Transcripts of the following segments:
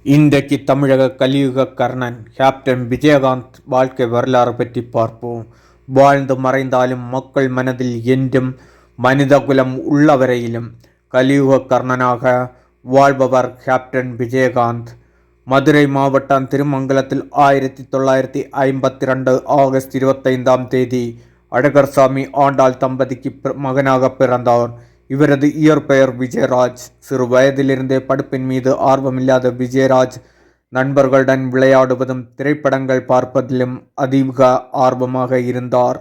இன்றைக்கு தமிழக கலியுக கர்ணன் கேப்டன் விஜயகாந்த் வாழ்க்கை வரலாறு பற்றி பார்ப்போம். வாழ்ந்து மறைந்தாலும் மக்கள் மனதில் என்றும் மனிதகுலம் உள்ளவரையிலும் கலியுக கர்ணனாக வாழ்பவர் கேப்டன் விஜயகாந்த். மதுரை மாவட்டம் திருமங்கலத்தில் 1952 ஆகஸ்ட் 25 அழகர்சாமி ஆண்டாள் தம்பதிக்கு மகனாக பிறந்தார். இவரது இயற்பெயர் விஜயராஜ். சிறு வயதிலிருந்தே படிப்பின் மீது ஆர்வமில்லாத விஜயராஜ் நண்பர்களுடன் விளையாடுவதும் திரைப்படங்கள் பார்ப்பதிலும் அதிக ஆர்வமாக இருந்தார்.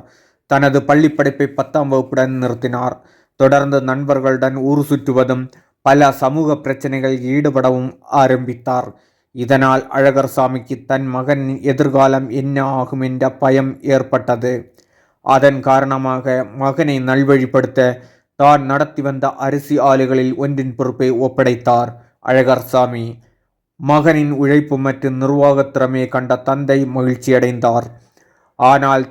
தனது பள்ளி படிப்பை 10ஆம் வகுப்புடன் நிறுத்தினார். தொடர்ந்து நண்பர்களுடன் ஊர் சுற்றுவதும் பல சமூக பிரச்சனைகள் ஈடுபடவும் ஆரம்பித்தார். இதனால் அழகர்சாமிக்கு தன் மகனின் எதிர்காலம் என்ன ஆகும் என்ற பயம் ஏற்பட்டது. அதன் காரணமாக மகனை நல்வழிப்படுத்த தான் நடத்தி வந்த அரிசி ஆலைகளில் ஒன்றின் பொறுப்பை ஒப்படைத்தார் அழகர்சாமி. மகனின் உழைப்பு மற்றும் நிர்வாகத் திறமையை கண்ட தந்தை மகிழ்ச்சியடைந்தார். ஆனால்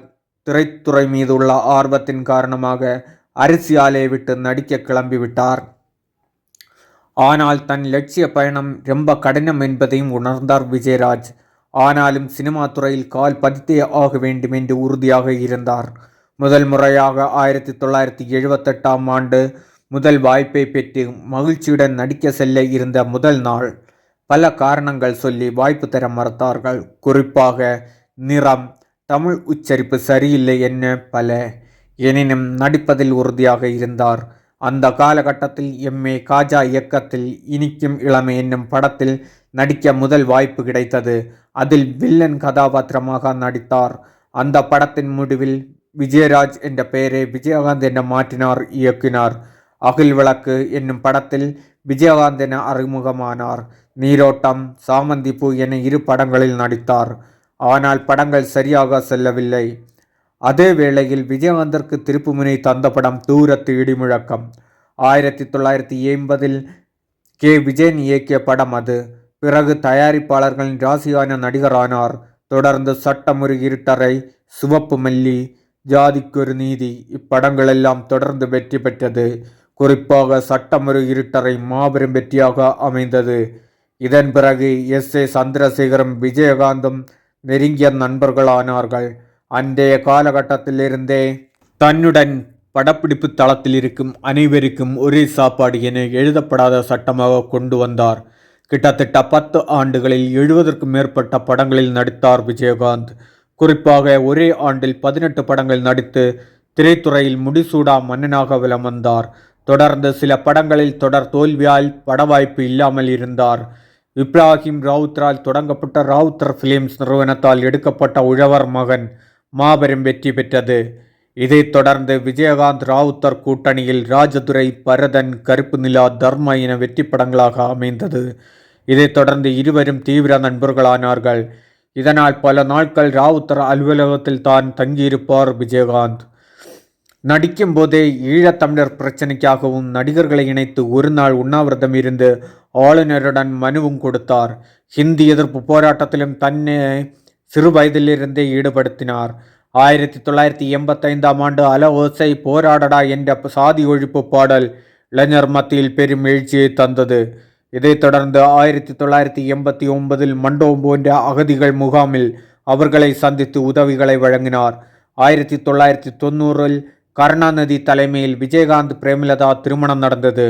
திரைத்துறை மீது உள்ள ஆர்வத்தின் காரணமாக அரிசி ஆலையை விட்டு நடிக்க கிளம்பிவிட்டார். ஆனால் தன் லட்சிய பயணம் ரொம்ப கடினம் என்பதையும் உணர்ந்தார் விஜயராஜ். ஆனாலும் சினிமா துறையில் கால் பதித்தே ஆக வேண்டும் என்று உறுதியாக இருந்தார். முதல் முறையாக 1978 முதல் வாய்ப்பை பெற்று மகிழ்ச்சியுடன் நடிக்க செல்ல இருந்த முதல் நாள் பல காரணங்கள் சொல்லி வாய்ப்பு தர மறுத்தார்கள். குறிப்பாக நிறம், தமிழ் உச்சரிப்பு சரியில்லை என்ன பல. எனினும் நடிப்பதில் உறுதியாக இருந்தார். அந்த காலகட்டத்தில் எம்ஏ காஜா இயக்கத்தில் இனிக்கும் இளமை என்னும் படத்தில் நடிக்க முதல் வாய்ப்பு கிடைத்தது. அதில் வில்லன் கதாபாத்திரமாக நடித்தார். அந்த படத்தின் முடிவில் விஜயராஜ் என்ற பெயரை விஜயகாந்த் என மாற்றினார் இயக்குனர். அகில் விளக்கு என்னும் படத்தில் விஜயகாந்த் என அறிமுகமானார். நீரோட்டம், சாமந்தி பூ என 2 படங்களில் நடித்தார். ஆனால் படங்கள் சரியாக செல்லவில்லை. அதே வேளையில் விஜயகாந்திற்கு திருப்புமுனை தந்த படம் தூரத்து இடிமுழக்கம். 1980 கே. விஜயன் இயக்கிய படம் அது. பிறகு தயாரிப்பாளர்களின் ராசியான நடிகரானார். தொடர்ந்து சட்டமுறை இருட்டறை, சிவப்பு மல்லி, ஜாதிக்கொரு நீதி இப்படங்களெல்லாம் தொடர்ந்து வெற்றி பெற்றது. குறிப்பாக சட்டமுறை இருட்டறை மாபெரும் வெற்றியாக அமைந்தது. இதன் பிறகு S.A. சந்திரசேகரும் விஜயகாந்தும் நெருங்கிய நண்பர்களானார்கள். அன்றைய காலகட்டத்திலிருந்தே தன்னுடன் படப்பிடிப்பு தளத்தில் இருக்கும் அனைவருக்கும் ஒரே சாப்பாடு என எழுதப்படாத சட்டமாக கொண்டு வந்தார். கிட்டத்தட்ட 10 ஆண்டுகளில் 70க்கும் மேற்பட்ட படங்களில் நடித்தார் விஜயகாந்த். குறிப்பாக ஒரே ஆண்டில் 18 படங்கள் நடித்து திரைத்துறையில் முடிசூடா மன்னனாக வலம் வந்தார். தொடர்ந்து சில படங்களில் தொடர் தோல்வியால் பட வாய்ப்பு இல்லாமல் இருந்தார். இப்ராஹிம் ராவுத்தரால் தொடங்கப்பட்ட ராவுத்தர் பிலிம்ஸ் நிறுவனத்தால் எடுக்கப்பட்ட உழவர் மகன் மாபெரும் வெற்றி பெற்றது. இதைத் தொடர்ந்து விஜயகாந்த் ராவுத்தர் கூட்டணியில் ராஜதுரை, பரதன், கருப்பு நிலா, தர்மா என வெற்றி படங்களாக அமைந்தது. இதைத் தொடர்ந்து இருவரும் தீவிர நண்பர்களானார்கள். இதனால் பல நாட்கள் ராவுத்தர் அலுவலகத்தில் தான் தங்கியிருப்பார் விஜயகாந்த். நடிக்கும் போதே ஈழத்தமிழர் பிரச்சனைக்காகவும் நடிகர்களை இணைத்து ஒரு நாள் உண்ணாவிரதம் இருந்து ஆளுநருடன் மனுவும் கொடுத்தார். ஹிந்தி எதிர்ப்பு போராட்டத்திலும் தன்னை சிறு வயதிலிருந்தே ஈடுபடுத்தினார். 1985 அல ஓசை போராடடா என்ற சாதி ஒழிப்பு பாடல் இளைஞர் மத்தியில் பெரும் எழுச்சியை தந்தது. இதைத் தொடர்ந்து 1989 மண்டோம் போன்ற அகதிகள் முகாமில் அவர்களை சந்தித்து உதவிகளை வழங்கினார். 1990 கருணாநிதி தலைமையில் விஜயகாந்த் பிரேமலதா திருமணம் நடந்தது.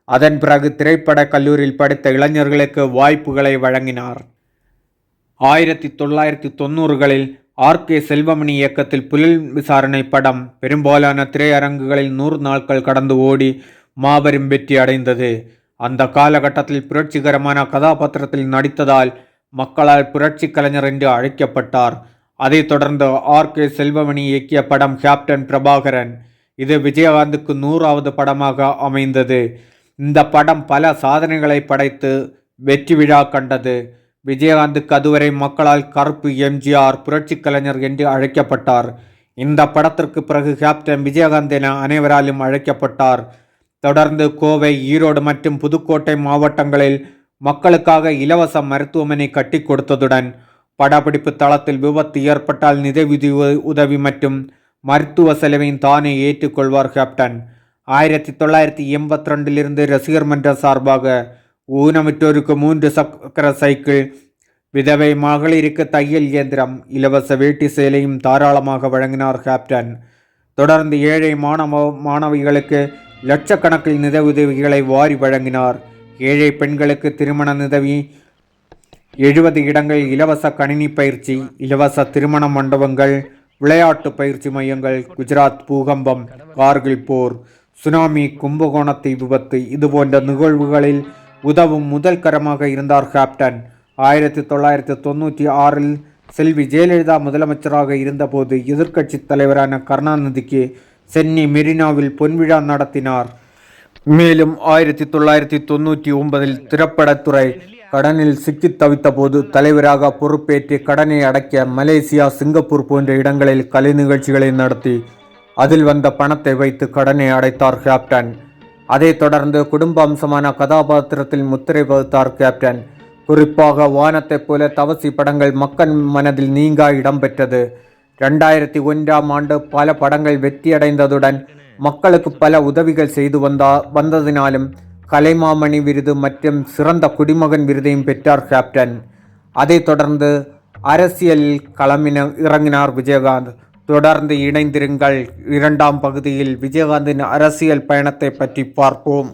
அதன் பிறகு திரைப்பட கல்லூரியில் படித்த இளைஞர்களுக்கு வாய்ப்புகளை வழங்கினார். 1990களில் R.K. செல்வமணி இயக்கத்தில் புலன் விசாரணை படம் பெரும்பாலான திரையரங்குகளில் 100 நாட்கள் கடந்து ஓடி மாபெரும் வெற்றி அடைந்தது. அந்த காலகட்டத்தில் புரட்சிகரமான கதாபாத்திரத்தில் நடித்ததால் மக்களால் புரட்சி கலைஞர் என்று அழைக்கப்பட்டார். அதைத் தொடர்ந்து R.K. செல்வமணி இயக்கிய படம் கேப்டன் பிரபாகரன். இது விஜயகாந்துக்கு 100வது படமாக அமைந்தது. இந்த படம் பல சாதனைகளை படைத்து வெற்றி விழா கண்டது. விஜயகாந்துக்கு அதுவரை மக்களால் கருப்பு எம்ஜிஆர், புரட்சி கலைஞர் என்று அழைக்கப்பட்டார். இந்த படத்திற்கு பிறகு கேப்டன் விஜயகாந்த் என அனைவராலும் அழைக்கப்பட்டார். தொடர்ந்து கோவை, ஈரோடு மற்றும் புதுக்கோட்டை மாவட்டங்களில் மக்களுக்காக இலவச மருத்துவமனை கட்டி கொடுத்ததுடன் படப்பிடிப்பு தளத்தில் விபத்து ஏற்பட்டால் நிதி உதவி மற்றும் மருத்துவ செலவையும் தானே ஏற்றுக்கொள்வார் கேப்டன். 1982 ரசிகர் மன்ற சார்பாக ஊனமுற்றோருக்கு 3 சக்கர சைக்கிள், விதவை மகளிருக்கு தையல் இயந்திரம், இலவச வேட்டி சேலையும் தாராளமாக வழங்கினார் கேப்டன். தொடர்ந்து ஏழை மாணவிகளுக்கு லட்சக்கணக்கில் நிதியுதவிகளை வாரி வழங்கினார். ஏழை பெண்களுக்கு திருமண நிதி, 70 இடங்களில் இலவச கணினி பயிற்சி, இலவச திருமண மண்டபங்கள், விளையாட்டு பயிற்சி மையங்கள். குஜராத் பூகம்பம், கார்கில் போர், சுனாமி, கும்பகோணத்தை விபத்து இதுபோன்ற நிகழ்வுகளில் உதவும் முதல் கரமாக இருந்தார் கேப்டன். 1996 செல்வி ஜெயலலிதா முதலமைச்சராக இருந்தபோது எதிர்க்கட்சி தலைவரான கருணாநிதிக்கு சென்னை மெரினாவில் பொன்விழா நடத்தினார். மேலும் 1999 திரைப்படத்துறை கடனில் சிக்கி தவித்த போது தலைவராக பொறுப்பேற்று கடனை அடைக்க மலேசியா, சிங்கப்பூர் போன்ற இடங்களில் கலை நிகழ்ச்சிகளை நடத்தி அதில் வந்த பணத்தை வைத்து கடனை அடைத்தார் கேப்டன். அதைத் தொடர்ந்து குடும்ப அம்சமான கதாபாத்திரத்தில் முத்திரை பதித்தார் கேப்டன். குறிப்பாக வானத்தைப் போல, தவசி படங்கள் மக்கள் மனதில் நீங்கா இடம்பெற்றது. 2001 பல படங்கள் வெற்றியடைந்ததுடன் மக்களுக்கு பல உதவிகள் செய்து வந்ததினாலும் கலைமாமணி விருது மற்றும் சிறந்த குடிமகன் விருதையும் பெற்றார் கேப்டன். அதைத் தொடர்ந்து அரசியலில் இறங்கினார் விஜயகாந்த். தொடர்ந்து இணைந்திருங்கள். 2ஆம் பகுதியில் விஜயகாந்தின் அரசியல் பயணத்தை பற்றி பார்ப்போம்.